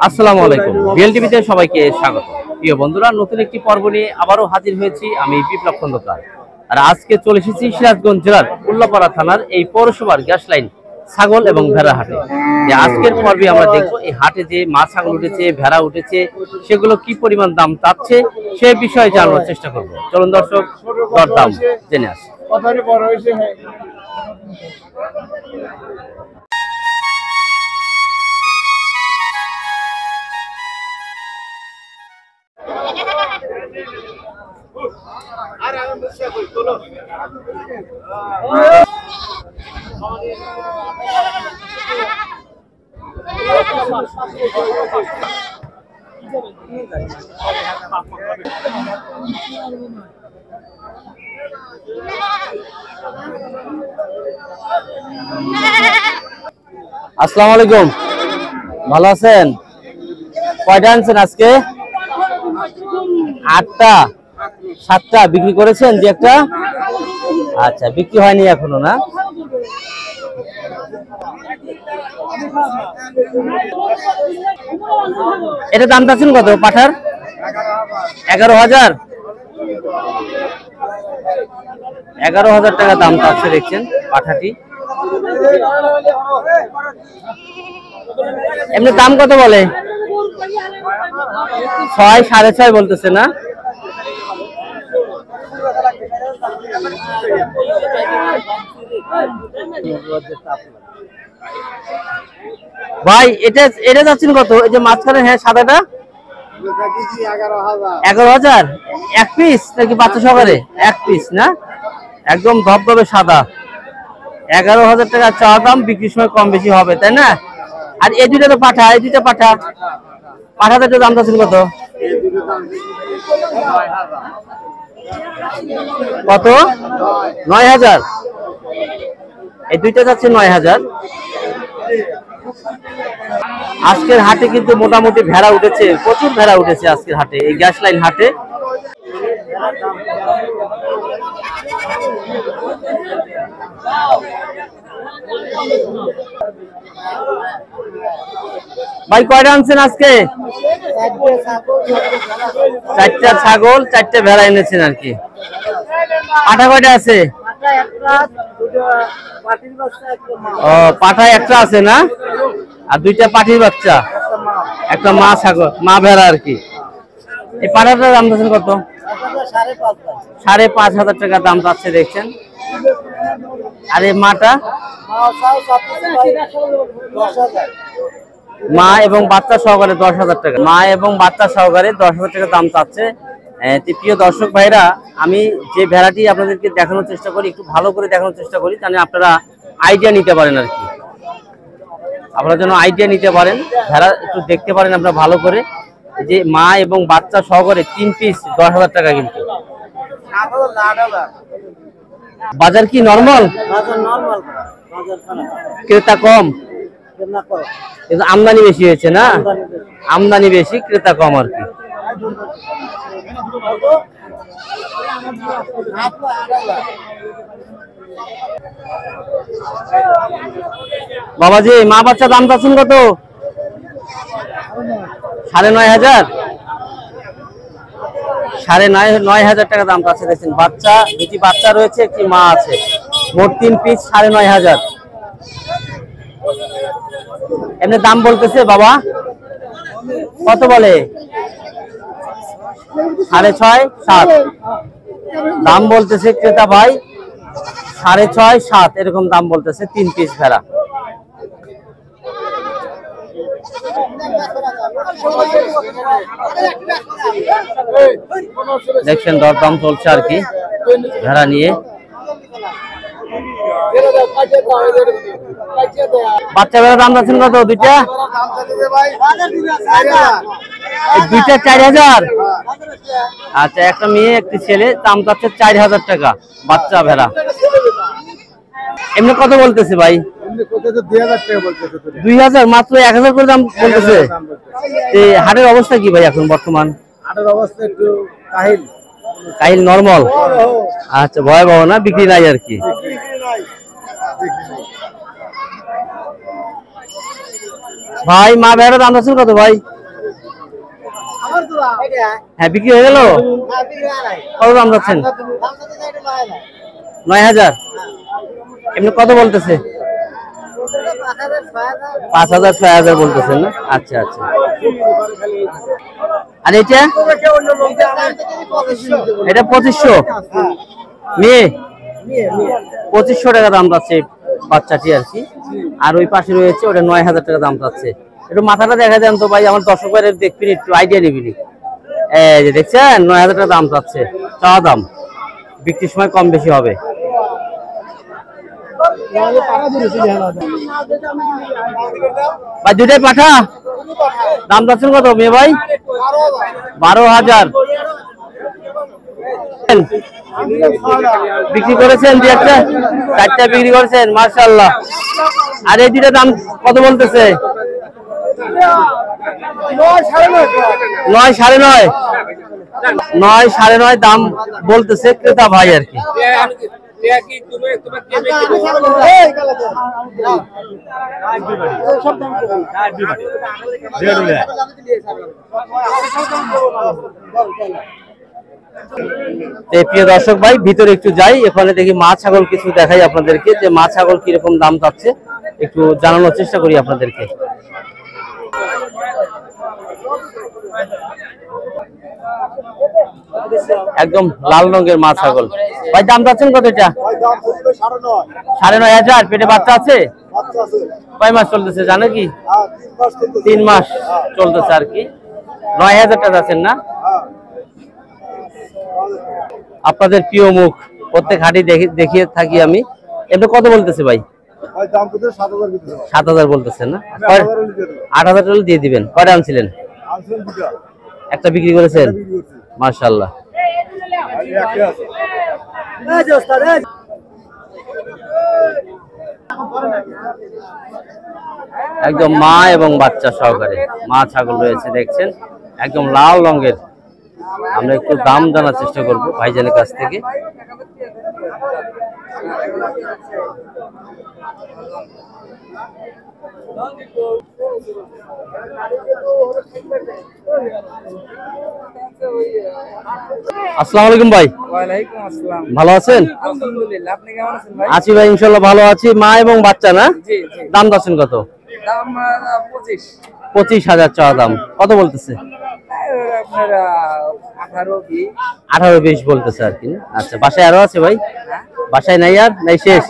আসসালামু আলাইকুম। বিএল টিভিতে সবাইকে স্বাগত। প্রিয় বন্ধুরা, নতুন একটি পর্ব নিয়ে আবারও হাজির হয়েছি আমি বিপ্লব খন্দকার। আর আজকে চলে এসেছি সিরাজগঞ্জ জেলার উল্লাপাড়া থানার এই পৌরসভার গ্যাস লাইন ছাগল এবং ভেড়া হাটে। আজকের পর্বে আমরা দেখবো এই হাটে যে মা ছাগল উঠেছে, ভেড়া উঠেছে, সেগুলো কি পরিমাণ দাম চাচ্ছে সে বিষয়ে জানার চেষ্টা করব। চলুন দর্শক, দরদাম জেনে আসি। আসসালামু আলাইকুম, ভালো আছেন? কয়টা আনছেন আজকে? 8টা, 7টা বিক্রি করেছেন যে একটা? আচ্ছা, বিক্রি হয়নি এখনো না? এটা দাম চাচ্ছেন কত পাঠার? 11,000। 11,000 টাকা দাম চাচ্ছে, দেখছেন পাঠাটি। এমনি দাম কত বলে? 6, 6.5 বলতেছে না? ভাই এটা যাচ্ছেন কত? এই যে মাঝখানে, হ্যাঁ সাদাটা 11,000 এক পিস নাকি বাচ্চা সহকারে? এক পিস না, একদম ধবধবে সাদা। 11,000 টাকা চাওয়া দাম, বিক্রির সময় কম বেশি হবে, তাই না? আর এই দুইটা তো পাঠা, এই দুইটা পাঠাতে দাম চাচ্ছেন কত? কত? 9,000। এই দুইটা যাচ্ছে 9,000। আজকের হাটে কিন্তু মোটামুটি ভেড়া উঠেছে, প্রচুর ভেড়া উঠেছে আজকের হাটে, এই গ্যাস লাইন হাটে। ভাই কয়টা আনছেন আজকে? 4টা ছাগল, 4টা ভেড়া এনেছেন আর কি। পাঠা কয়টা আছে? ও, পাঠা একটা আছে না, আর 2টা পাঠির বাচ্চা, একটা মা ছাগল, মা ভেড়া আর কি। এই পাঠাটার দাম দিচ্ছেন কত? 5,500 টাকা দাম যাচ্ছে, দেখছেন। আর এই মাটা? মা এবং বাচ্চা সহকারে 10,000 টাকা। মা এবং বাচ্চা সহকারে 10,000 টাকা দাম চাচ্ছে। প্রিয় দর্শক ভাইরা, আমি যে ভেড়াটি আপনাদেরকে দেখানোর চেষ্টা করি, একটু ভালো করে দেখানোর চেষ্টা করি, জানি আপনারা আইডিয়া নিতে পারেন আর কি। আপনারা যেন আইডিয়া নিতে পারেন, ভেড়া একটু দেখতে পারেন আপনারা ভালো করে। যে মা এবং বাচ্চা সহকারে 3 পিস 10,000 টাকা। কিন্তু বাজার কি নরমাল? ক্রেতা কম, কিন্তু আমদানি বেশি হয়েছে না? আমদানি বেশি, ক্রেতা কম আর কি। বাবাজি, মা বাচ্চা দাম চাচ্ছেন কত? 9,500। 9,500 টাকা দাম চাচ্ছে, দেখছেন। বাচ্চা, দুটি বাচ্চা রয়েছে, একটি মা আছে, মোট 3 পিস 9,500। এমনি দাম বলতেছে বাবা কত বলে? 6.5, 7 দাম বলতেছে ক্রেতা ভাই। 6.5, 7 এরকম দাম বলতেছে 3 পিস ভেড়া। দেখছেন দরদাম চলছে আর কি ভেড়া নিয়ে। বাচ্চা ভেড়া দাম যাচ্ছেন কত? 2টা 4,000। আচ্ছা, একটা মেয়ে একটি ছেলে, দাম যাচ্ছে 4,000 টাকা বাচ্চা ভেড়া। এমনি কত বলতেছে ভাই? 2,000, মাত্র 1,000 করে দাম বলতেছে। হাটের অবস্থা কি ভাই এখন বর্তমান? হাটের অবস্থা একটু কাহিল, নরমাল। আচ্ছা, ভয়াবহ না, বিক্রি নাই আর কি। ভাই মা ভেড়ার দাম আছে কত ভাই? হ্যাঁ বিক্রি হয়ে গেল। কত দাম যাচ্ছেন? 9,000। এমনি কত বলতেছে? 5,000 6,000 বলতেছেন না? আচ্ছা আচ্ছা। আর এটা 2500 মেয়ে 2500 টাকা দাম যাচ্ছে বাচ্চাটি আর কি। আর ওই পাশে রয়েছে ওটা 9,000 টাকা দাম যাচ্ছে। একটু মাথাটা দেখা দেন তো ভাই, আমার দর্শক ভাইয়ের দেখবি একটু আইডিয়া নিবি। এই যে দেখছেন 9,000 টাকা দাম যাচ্ছে, চাওয়া দাম। বিক্রির সময় কম বেশি হবে। ভাই দুটাই পাঠা দাম যাচ্ছেন কত মেয়ে ভাই? 12,000। বিক্রি করেছেন দুই একটা? 4টা বিক্রি করেছেন, মাশাআল্লাহ। আর এই দুইটা দাম কত বলতেছে? 9 9.5 9 9.5 দাম বলতেছে ক্রেতা ভাই আর কি। প্রিয় দর্শক ভাই, ভিতরে একটু যাই, এখানে দেখি মা ছাগল কিছু দেখাই আপনাদেরকে, যে মা ছাগল কিরকম দাম যাচ্ছে একটু জানানোর চেষ্টা করি আপনাদেরকে। একদম লাল রঙের মা ছাগল। ভাই দাম যাচ্ছেন কত এটা? 9.5 পেটে বাচ্চা আছে? কয় মাস চলতেছে জানো কি? 3 মাস চলতেছে আর কি। 9,000 টাকা আছেন না? আপনাদের প্রিয় মুখ প্রত্যেক হাটে দেখিয়ে থাকি আমি। এমনি কত বলতেছে ভাই? 7,000 বলতেছেন না? 8,000 টাকা দিয়ে দিবেন। কয়টা আনছিলেন? একটা বিক্রি করেছেন, মাশাআল্লাহ। একদম মা এবং বাচ্চা সহকারে মা ছাগল রয়েছে দেখছেন, একদম লাল রঙের। আমরা একটু দাম জানার চেষ্টা করব ভাইজানের কাছ থেকে। আসসালামু আলাইকুম ভাই। ওয়ালাইকুম আসসালাম। ভালো আছেন? আলহামদুলিল্লাহ, আপনি কেমন আছেন ভাই? আছি ভাই, ইনশাআল্লাহ ভালো আছি। মা এবং বাচ্চা না? জি জি। দাম যাচ্ছেন কত? দাম 25। 25,000 চাওয়া দাম। কত বলতেছে? আপনার 18 20। 18 20 বলতেছে আর কি। আচ্ছা, বাসায় আরো আছে ভাই? বাসায় নাই আর নাই শেষ?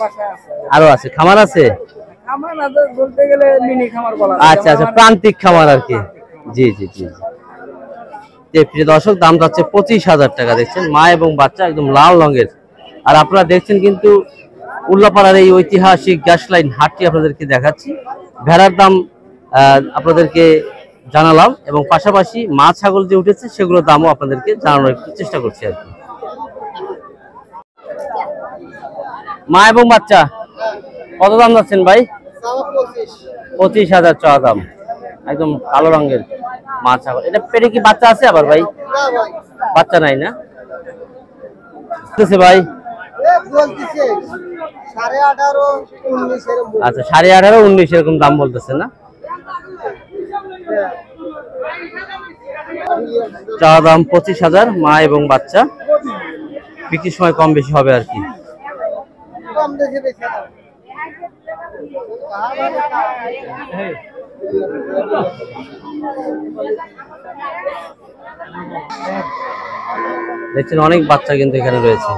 আরো আছে, খামার আছে? খামার না বলতে গেলে মিনি খামার বলা যায়। আচ্ছা আচ্ছা, প্রান্তিক খামার আর কি। জি জি জি। প্রিয় দর্শক, দাম যাচ্ছে 25,000 টাকা। দেখছেন মা এবং বাচ্চা একদম লাল রঙের। আর আপনারা দেখছেন কিন্তু উল্লাপাড়ার এই ঐতিহাসিক গ্যাস লাইন হাটটি আপনাদেরকে দেখাচ্ছি। ভেড়ার দাম আপনাদেরকে জানালাম এবং পাশাপাশি মা ছাগল যে উঠেছে সেগুলোর দামও আপনাদেরকে জানানোর একটু চেষ্টা করছি আর কি। মা এবং বাচ্চা কত দাম যাচ্ছেন ভাই? 25,000 চাওয়া দাম। একদম কালো রঙের মা ছাগল। এটা পেটে কি বাচ্চা আছে আবার ভাই? বাচ্চা নাই না? ভাই আচ্ছা, 18.5 19 এরকম দাম বলতেছে না? চাওয়া দাম 25,000 মা এবং বাচ্চা। বিক্রির সময় কম বেশি হবে আর কি। দেখছেন অনেক বাচ্চা কিন্তু এখানে রয়েছে।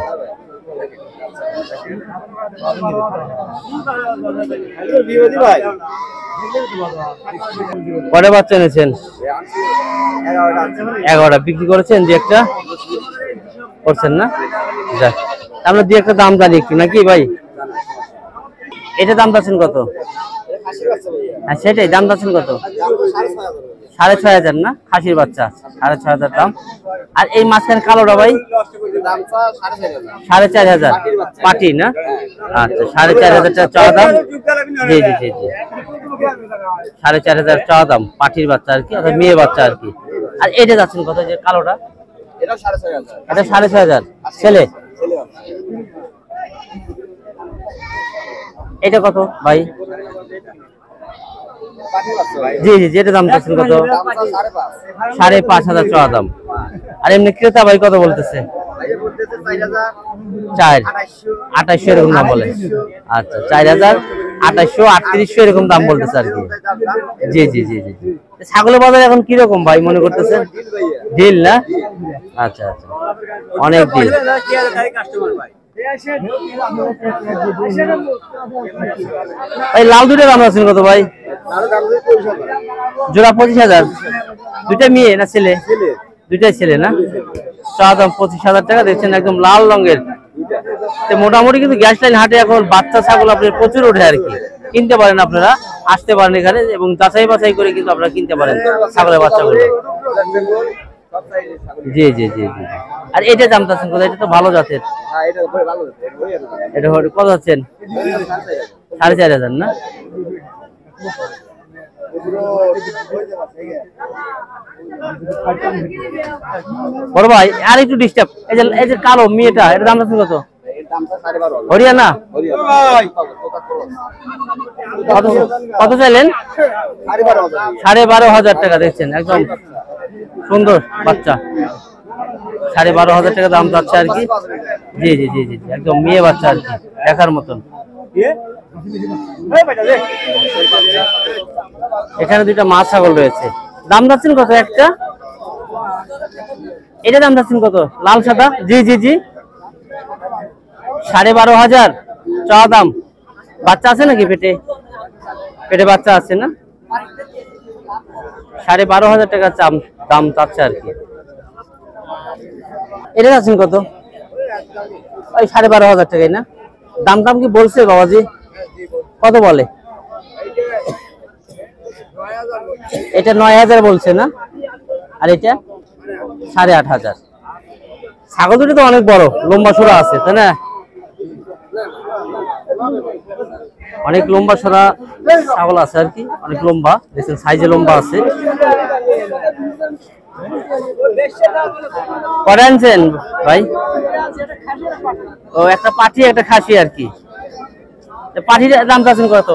কয়টা বাচ্চা এনেছেন? 11টা বিক্রি করেছেন, যে একটা করছেন না? যাক, আমরা দিয়ে একটা দাম জানি একটু নাকি ভাই? এটা দাম চাচ্ছেন কত? হ্যাঁ সেটাই, দাম চাচ্ছেন কত? 6,500 না? খাসির বাচ্চা 6,500 দাম। আর এই মাঝখানে কালোটা ভাই? 4,500 পাটি না? আচ্ছা, 4,500 টাকা চাওয়া দাম। জি জি জি জি, 4,500 চাওয়া দাম পাটির বাচ্চা আর কি, অর্থাৎ মেয়ে বাচ্চা আর কি। আর এটা যাচ্ছেন কত যে কালোটা? এটা 6,500 ছেলে। এটা কত ভাই? জি জি জি, এটা দাম চাচ্ছেন কত? 5,500 চাওয়া দাম। আর এমনি ক্রেতা ভাই কত বলতেছে? 4,2800 এরকম দাম বলে। আচ্ছা, 4,000, 2800, 3800 এরকম দাম বলতেছে আর কি। জি জি জি জি জি। ছাগলের বাজার এখন কিরকম ভাই মনে করতেছেন? ডিল না? আচ্ছা আচ্ছা, অনেক ডিল। ভাই লাল দুটো দাম আছেন কত ভাই? জোড়া 25,000। দুইটা মেয়ে না ছেলে? দুইটাই ছেলে না? চা দাম 25,000 টাকা। দেখছেন একদম লাল রঙের। মোটামুটি কিন্তু গ্যাস লাইন হাটে এখন বাচ্চা ছাগল আপনার প্রচুর ওঠে আর কি। কিনতে পারেন আপনারা, আসতে পারেন এখানে এবং যাচাই বাছাই করে কিন্তু আপনারা কিনতে পারেন ছাগলের বাচ্চাগুলো। জি জি জি জি। আর এটা দাম চাচ্ছেন কত? এটা তো ভালো জাতের। এটা কত যাচ্ছেন? 4,500 না? বড় ভাই আর একটু ডিস্টার্ব। এই যে কালো মেয়েটা, এটা দাম চাচ্ছেন কত? হরিয়ানা। কত চাইলেন? 12,500 টাকা। দেখছেন একদম সুন্দর বাচ্চা। 12,500 টাকা দাম যাচ্ছে আর কি। জি জি জি জি, একদম মেয়ে বাচ্চা আর কি, দেখার মতন। এখানে দুইটা মা ছাগল রয়েছে। দাম যাচ্ছেন কত একটা? এটা দাম যাচ্ছেন কত? লাল সাদা? জি জি জি, 12,500 চাওয়া দাম। বাচ্চা আছে নাকি পেটে? পেটে বাচ্চা আছে না? 12,500 টাকা দাম চাচ্ছে আর কি। এটা যাচ্ছেন কত? ওই 12,500 টাকাই না? দাম দাম কি বলছে বাবাজি? কত বলে? এটা 9,000 বলছে না? আর এটা 8,500। ছাগল দুটো তো অনেক বড়, লম্বা সোরা আছে তাই না? অনেক লম্বা সোরা ছাগল আছে আর কি, অনেক লম্বা। দেখছেন সাইজে লম্বা আছে। কটা আনছেন ভাই? ও, একটা পাঠি একটা খাসি আর কি। পাঠির দাম চাচ্ছেন কত?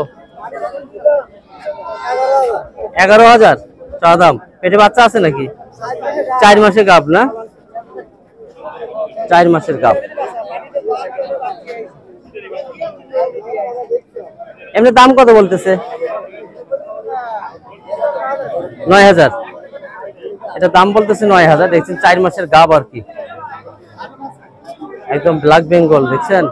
11,000 চা দাম। পেটে বাচ্চা আছে নাকি? 4 মাসের গাব না? 4 মাসের গাব। এমনি দাম কত বলতেছে? 9,000। এটা দাম বলতেছে 9,000। দেখছেন 4 মাসের গাব আর কি, একদম ব্ল্যাক বেঙ্গল। দেখছেন